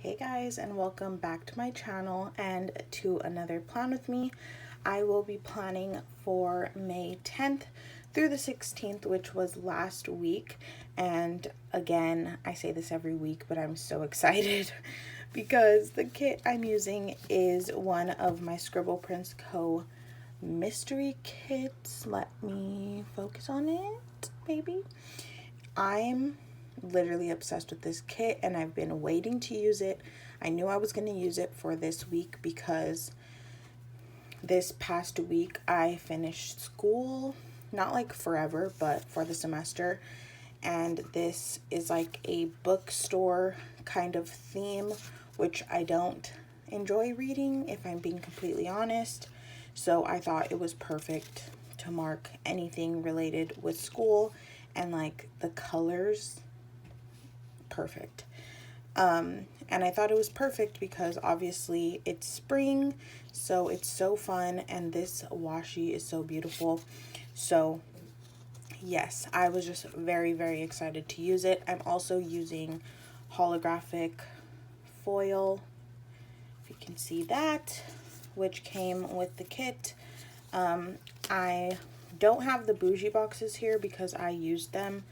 Hey guys, and welcome back to my channel and to another plan with me. I will be planning for May 10th through the 16th, which was last week. And again, I say this every week, but I'm so excited because the kit I'm using is one of my Scribble Prince Co. mystery kits. Let me focus on it, baby. I'm literally obsessed with this kit and I've been waiting to use it. I knew I was going to use it for this week because this past week I finished school, not like forever, but for the semester. And this is like a bookstore kind of theme, which I don't enjoy reading, if I'm being completely honest. So I thought it was perfect to mark anything related with school, and like the colors, perfect. And I thought it was perfect because obviously it's spring, so it's so fun, and this washi is so beautiful. So yes, I was just very, very excited to use it. I'm also using holographic foil, if you can see that, which came with the kit. I don't have the bougie boxes here because I used them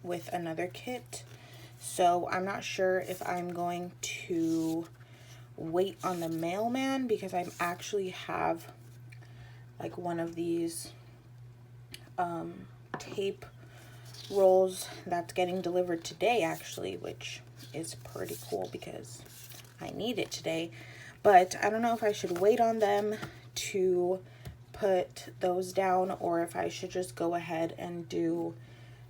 with another kit. So I'm not sure if I'm going to wait on the mailman because I actually have like one of these tape rolls that's getting delivered today actually, which is pretty cool because I need it today. But I don't know if I should wait on them to put those down or if I should just go ahead and do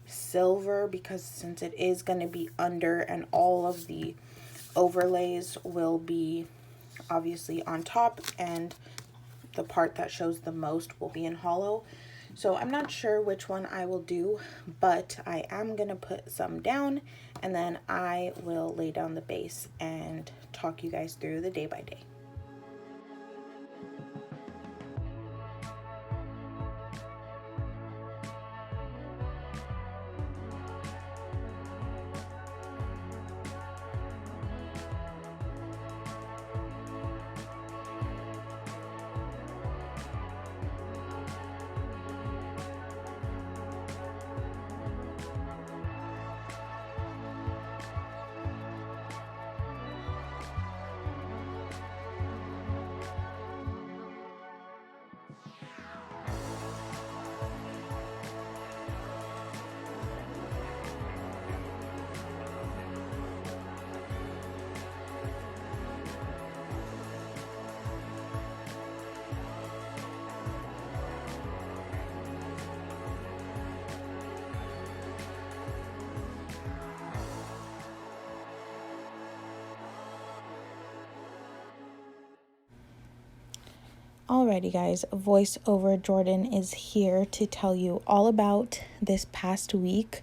silver, because since it is going to be under and all of the overlays will be obviously on top and the part that shows the most will be in hollow. So I'm not sure which one I will do, but I am going to put some down and then I will lay down the base and talk you guys through the day by day. Alrighty guys, voiceover Jordan is here to tell you all about this past week.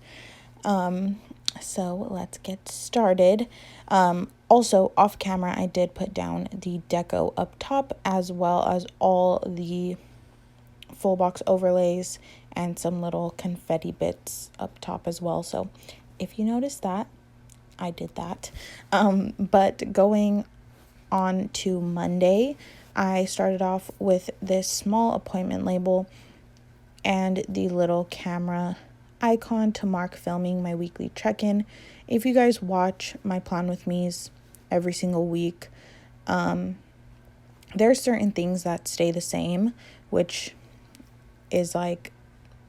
So let's get started. Also off camera, I did put down the deco up top as well as all the full box overlays and some little confetti bits up top as well. So if you notice that, I did that. But going on to Monday, I started off with this small appointment label and the little camera icon to mark filming my weekly check-in. If you guys watch my plan with me's every single week, there's certain things that stay the same, which is like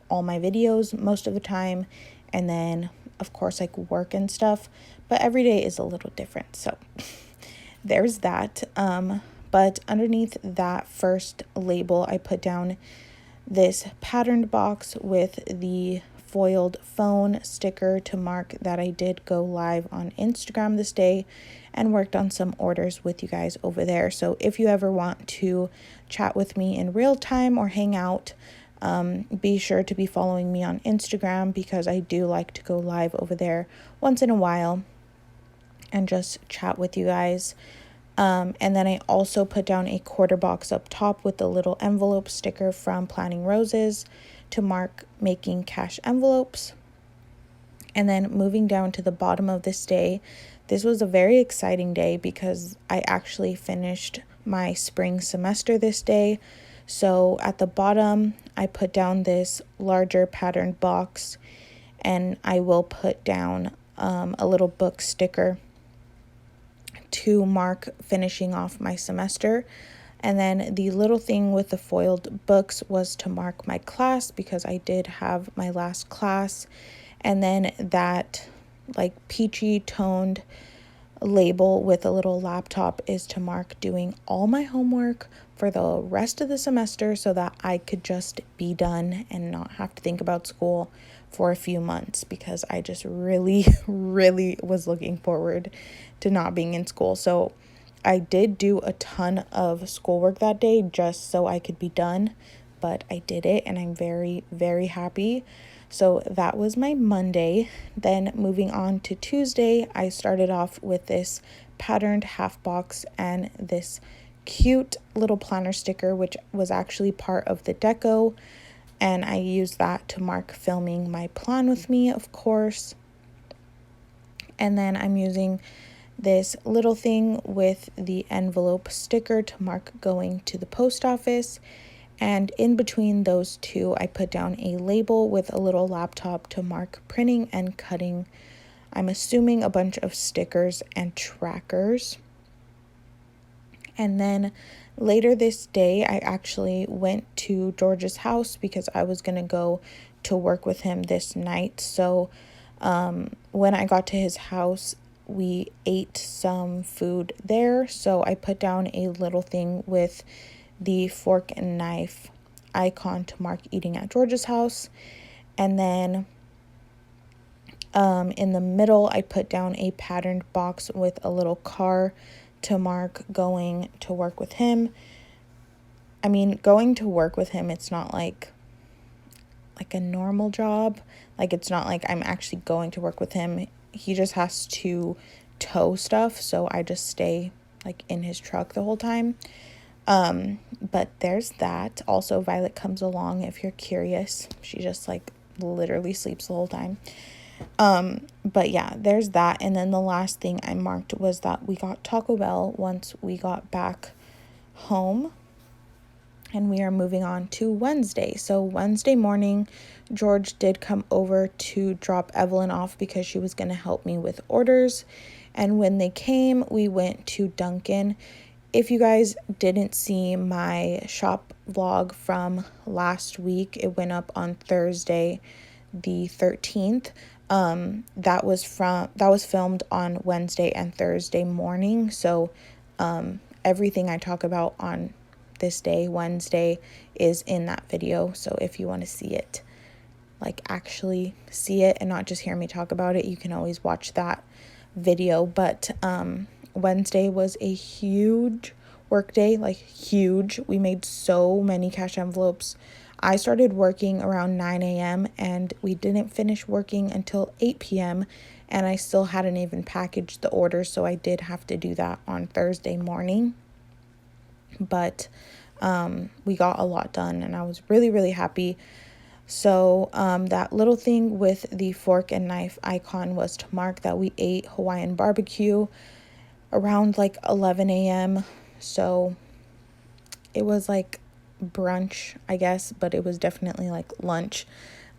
all my videos most of the time, and then of course like work and stuff, but every day is a little different. So there's that. But underneath that first label, I put down this patterned box with the foiled phone sticker to mark that I did go live on Instagram this day and worked on some orders with you guys over there. So if you ever want to chat with me in real time or hang out, be sure to be following me on Instagram because I do like to go live over there once in a while and just chat with you guys. And then I also put down a quarter box up top with the little envelope sticker from Planning Roses to mark making cash envelopes. And then moving down to the bottom of this day, this was a very exciting day because I actually finished my spring semester this day. So at the bottom, I put down this larger patterned box, and I will put down a little book sticker to mark finishing off my semester. And then the little thing with the foiled books was to mark my class because I did have my last class. And then that like peachy toned label with a little laptop is to mark doing all my homework for the rest of the semester so that I could just be done and not have to think about school for a few months, because I just really, really was looking forward to not being in school. So I did do a ton of schoolwork that day just so I could be done, but I did it and I'm very, very happy. So that was my Monday. Then moving on to Tuesday, I started off with this patterned half box and this cute little planner sticker, which was actually part of the deco. And I used that to mark filming my plan with me, of course. And then I'm using this little thing with the envelope sticker to mark going to the post office. And in between those two, I put down a label with a little laptop to mark printing and cutting. I'm assuming a bunch of stickers and trackers. And then later this day, I actually went to George's house because I was going to go to work with him this night. So when I got to his house, we ate some food there. So I put down a little thing with the fork and knife icon to mark eating at George's house. And then in the middle, I put down a patterned box with a little car to mark going to work with him. I mean, going to work with him, it's not like a normal job. Like, it's not like I'm actually going to work with him. He just has to tow stuff, so I just stay like in his truck the whole time. But there's that. Also, Violet comes along if you're curious. She just like literally sleeps the whole time. But yeah, there's that. And then the last thing I marked was that we got Taco Bell once we got back home. And we are moving on to Wednesday. So Wednesday morning, George did come over to drop Evelyn off because she was going to help me with orders. And when they came, we went to Dunkin'. If you guys didn't see my shop vlog from last week, it went up on Thursday, the 13th. That was filmed on Wednesday and Thursday morning. So everything I talk about on this day, Wednesday, is in that video. So if you want to see it, like actually see it and not just hear me talk about it, you can always watch that video. But Wednesday was a huge work day, like huge. We made so many cash envelopes. I started working around 9 a.m. and we didn't finish working until 8 p.m. and I still hadn't even packaged the order, so I did have to do that on Thursday morning. But we got a lot done and I was really, really happy. So that little thing with the fork and knife icon was to mark that we ate Hawaiian barbecue around like 11 a.m. So it was like brunch, I guess, but it was definitely like lunch.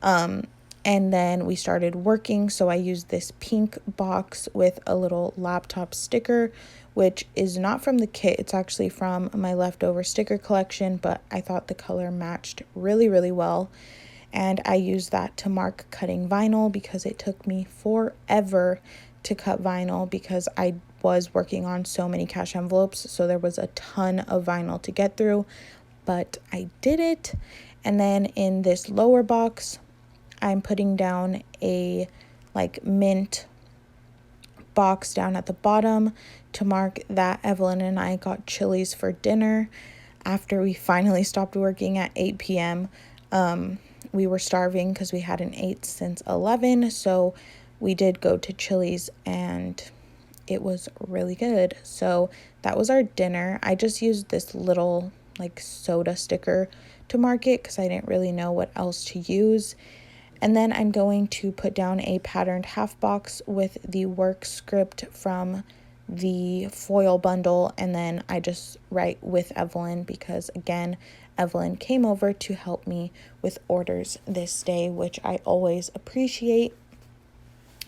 And then we started working. So I used this pink box with a little laptop sticker, which is not from the kit. It's actually from my leftover sticker collection, but I thought the color matched really, really well. And I used that to mark cutting vinyl because it took me forever to cut vinyl because I was working on so many cash envelopes. So there was a ton of vinyl to get through, but I did it. And then in this lower box, I'm putting down a like mint box down at the bottom to mark that Evelyn and I got Chili's for dinner after we finally stopped working at 8 p.m. We were starving because we hadn't ate since 11, so we did go to Chili's and it was really good. So that was our dinner. I just used this little like soda sticker to mark it because I didn't really know what else to use. And then I'm going to put down a patterned half box with the work script from the foil bundle, and then I just write with Evelyn because, again, Evelyn came over to help me with orders this day, which I always appreciate.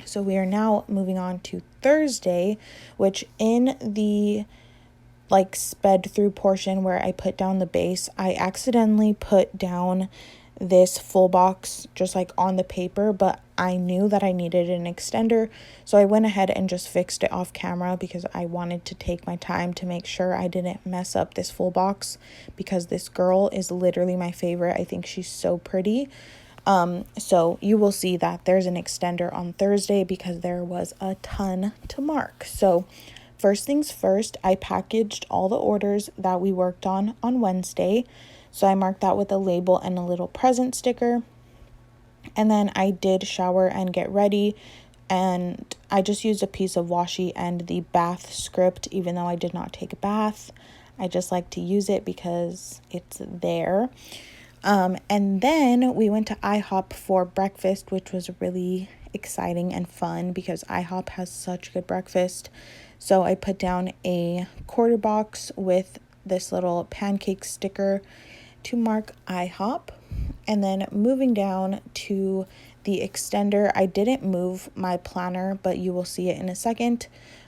So we are now moving on to Thursday, which in the sped through portion where I put down the base, I accidentally put down this full box just on the paper, but I knew that I needed an extender, so I went ahead and just fixed it off camera because I wanted to take my time to make sure I didn't mess up this full box, because this girl is literally my favorite. I think she's so pretty. So you will see that there's an extender on Thursday because there was a ton to mark. So first things first, I packaged all the orders that we worked on Wednesday. So I marked that with a label and a little present sticker. And then I did shower and get ready. And I just used a piece of washi and the bath script, even though I did not take a bath. I just like to use it because it's there. And then we went to IHOP for breakfast, which was really exciting and fun because IHOP has such good breakfast. So I put down a quarter box with this little pancake sticker to mark IHOP. And then moving down to the extender, I didn't move my planner, but you will see it in a second.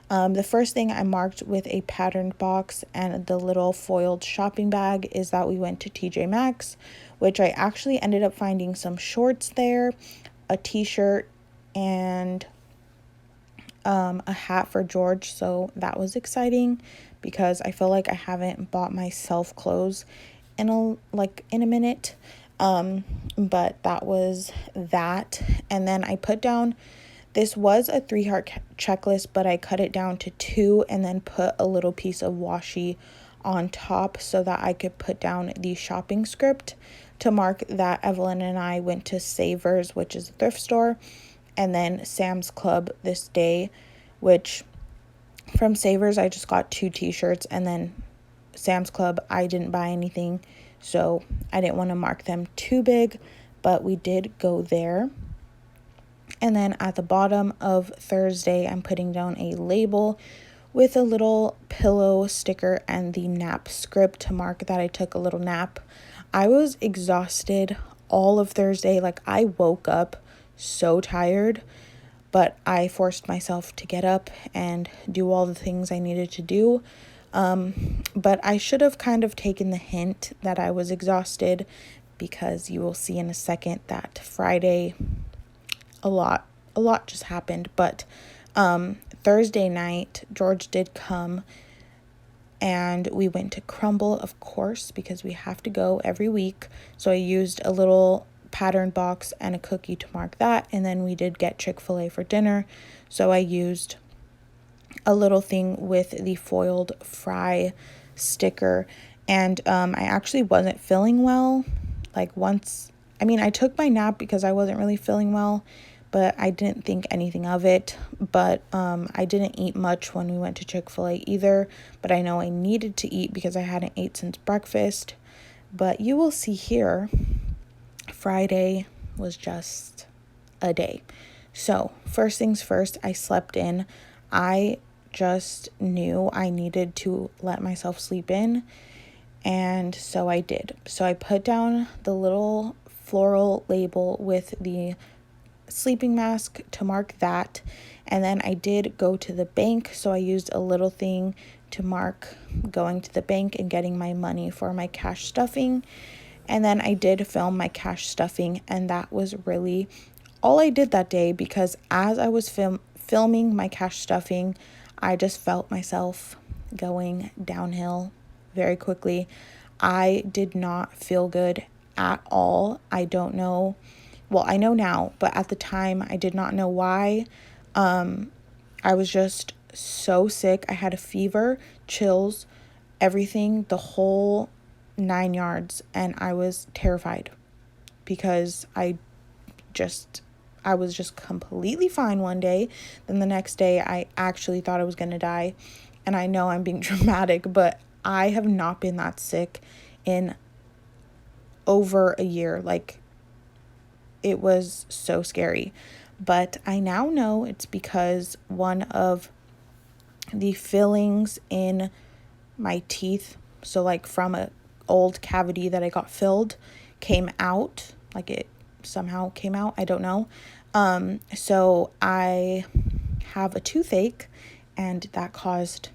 The first thing I marked with a patterned box and the little foiled shopping bag is that we went to TJ Maxx, which I actually ended up finding some shorts there, a t-shirt, and a hat for George. So that was exciting because I feel like I haven't bought myself clothes in a minute. But that was that. And then I put down, this was a 3-heart checklist, but I cut it down to 2 and then put a little piece of washi on top so that I could put down the shopping script to mark that Evelyn and I went to Savers, which is a thrift store, and then Sam's Club this day, which from Savers I just got 2 t-shirts, and then Sam's Club I didn't buy anything, so I didn't want to mark them too big, but we did go there. And then at the bottom of Thursday, I'm putting down a label with a little pillow sticker and the nap script to mark that I took a little nap. I was exhausted all of Thursday. I woke up so tired, but I forced myself to get up and do all the things I needed to do. But I should have kind of taken the hint that I was exhausted, because you will see in a second that Friday a lot just happened. But Thursday night, George did come and we went to Crumble, of course, because we have to go every week. So I used a little pattern box and a cookie to mark that. And then we did get Chick-fil-A for dinner. So I used a little thing with the foiled fry sticker. And I actually wasn't feeling well. I took my nap because I wasn't really feeling well, but I didn't think anything of it. But I didn't eat much when we went to Chick-fil-A either, but I know I needed to eat because I hadn't ate since breakfast. But you will see here, Friday was just a day. So first things first, I slept in. I just knew I needed to let myself sleep in, and so I did. So I put down the little floral label with the sleeping mask to mark that, and then I did go to the bank, so I used a little thing to mark going to the bank and getting my money for my cash stuffing. And then I did film my cash stuffing, and that was really all I did that day, because as I was filming my cash stuffing, I just felt myself going downhill very quickly. I did not feel good at all. I don't know. Well, I know now, but at the time I did not know why. I was just so sick. I had a fever, chills, everything, the whole 9 yards, and I was terrified because I was just completely fine one day. Then the next day I actually thought I was going to die. And I know I'm being dramatic, but I have not been that sick in over a year. it was so scary. But I now know it's because one of the fillings in my teeth, so like from a old cavity that I got filled, came out. Like it somehow came out, I don't know. So I have a toothache, and that caused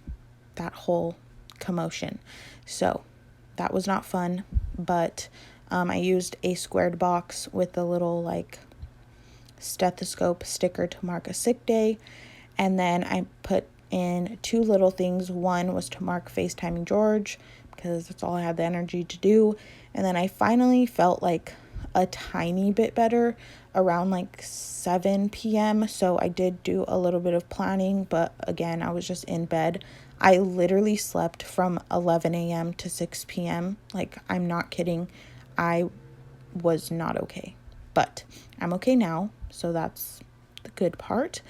that whole commotion. So that was not fun, but I used a squared box with a little like stethoscope sticker to mark a sick day, and then I put in two little things. One was to mark FaceTiming George, because that's all I had the energy to do. And then I finally felt like a tiny bit better around like 7 p.m. So I did do a little bit of planning, but again, I was just in bed. I literally slept from 11 a.m. to 6 p.m. Like, I'm not kidding. I was not okay, but I'm okay now, so that's the good part.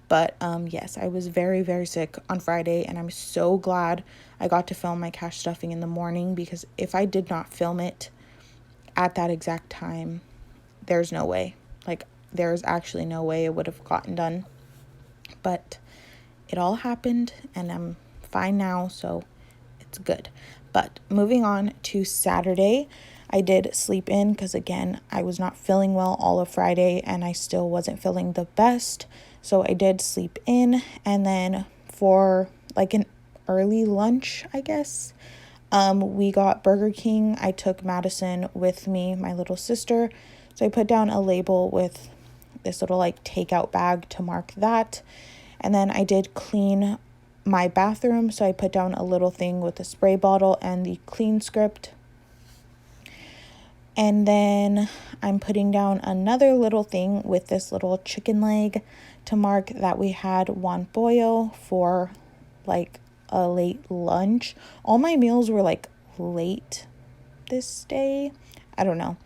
But yes, I was very, very sick on Friday, and I'm so glad I got to film my cash stuffing in the morning, because if I did not film it at that exact time, there's no way. Like, there's actually no way it would have gotten done. But it all happened, and I'm fine now, so it's good. But moving on to Saturday, I did sleep in because, again, I was not feeling well all of Friday, and I still wasn't feeling the best. So I did sleep in, and then for like an early lunch, I guess, we got Burger King. I took Madison with me, my little sister. So I put down a label with this little like takeout bag to mark that. And then I did clean my bathroom. So I put down a little thing with a spray bottle and the clean script. And then I'm putting down another little thing with this little chicken leg to mark that we had Juan Pollo for like a late lunch. All my meals were like late this day. I don't know.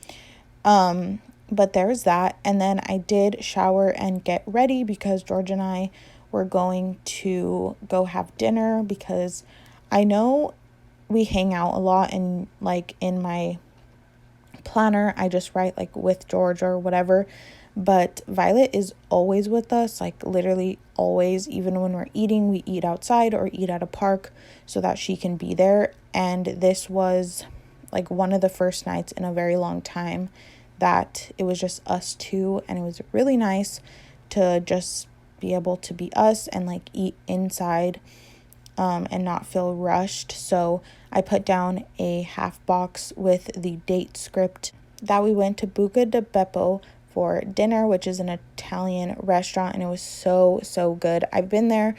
But there's that. And then I did shower and get ready because George and I were going to go have dinner, because I know we hang out a lot, and like in my planner I just write like with George or whatever, but Violet is always with us, like literally always. Even when we're eating, we eat outside or eat at a park so that she can be there. And this was like one of the first nights in a very long time that it was just us two, and it was really nice to just be able to be us and like eat inside and not feel rushed. So I put down a half box with the date script that we went to Buca di Beppo for dinner, which is an Italian restaurant, and it was so good. I've been there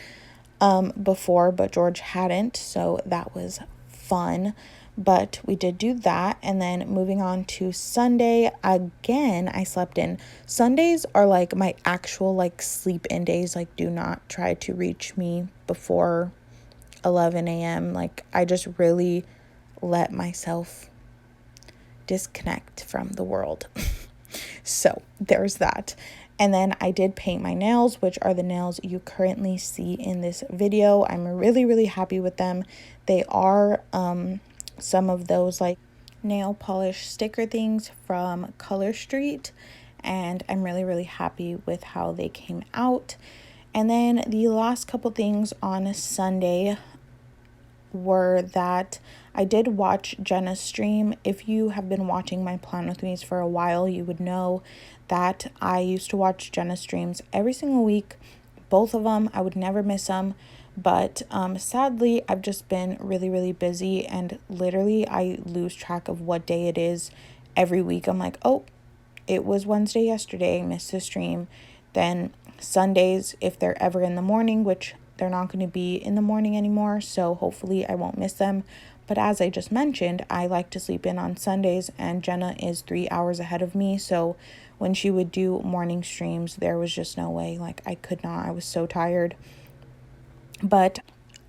before, but George hadn't, so that was fun. But we did do that. And then moving on to Sunday, again, I slept in. Sundays are like my actual like sleep in days. Like, do not try to reach me before 11 a.m. Like, I just really let myself disconnect from the world. So there's that. And then I did paint my nails, which are the nails you currently see in this video. I'm really happy with them. They are some of those like nail polish sticker things from Color Street, and I'm really happy with how they came out. And then the last couple things on Sunday were that I did watch Jenna's stream. If you have been watching my Plan With Me's for a while, you would know that I used to watch Jenna's streams every single week. Both of them, I would never miss them. But sadly, I've just been really busy, and literally I lose track of what day it is every week. I'm like, oh, it was Wednesday yesterday, I missed the stream. Then Sundays, if they're ever in the morning, which they're not going to be in the morning anymore, so hopefully I won't miss them. But as I just mentioned, I like to sleep in on Sundays, and Jenna is 3 hours ahead of me, so when she would do morning streams, there was just no way. Like, I could not. I was so tired. But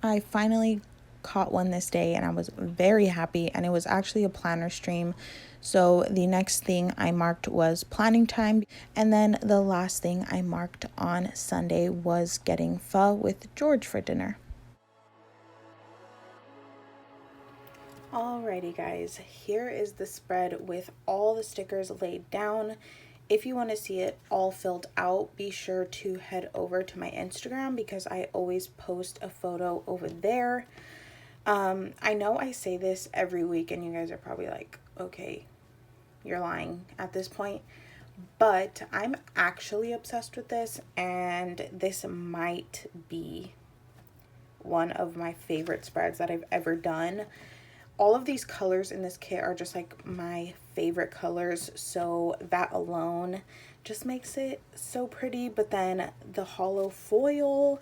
I finally caught one this day, and I was very happy, and it was actually a planner stream. So the next thing I marked was planning time, and then the last thing I marked on Sunday was getting pho with George for dinner. Alrighty guys, here is the spread with all the stickers laid down. If you want to see it all filled out, be sure to head over to my Instagram because I always post a photo over there. I know I say this every week and you guys are probably like, okay, you're lying at this point, but I'm actually obsessed with this, and this might be one of my favorite spreads that I've ever done. All of these colors in this kit are just like my favorite colors, so that alone just makes it so pretty. But then the hollow foil,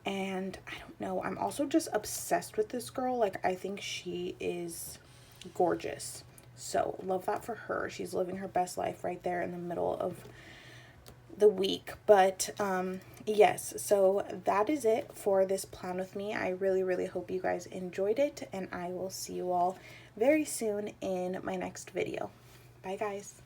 and I don't know, I'm also just obsessed with this girl. Like, I think she is gorgeous, so love that for her. She's living her best life right there in the middle of the week. But yes, so that is it for this plan with me. I really hope you guys enjoyed it, and I will see you all very soon in my next video. Bye guys.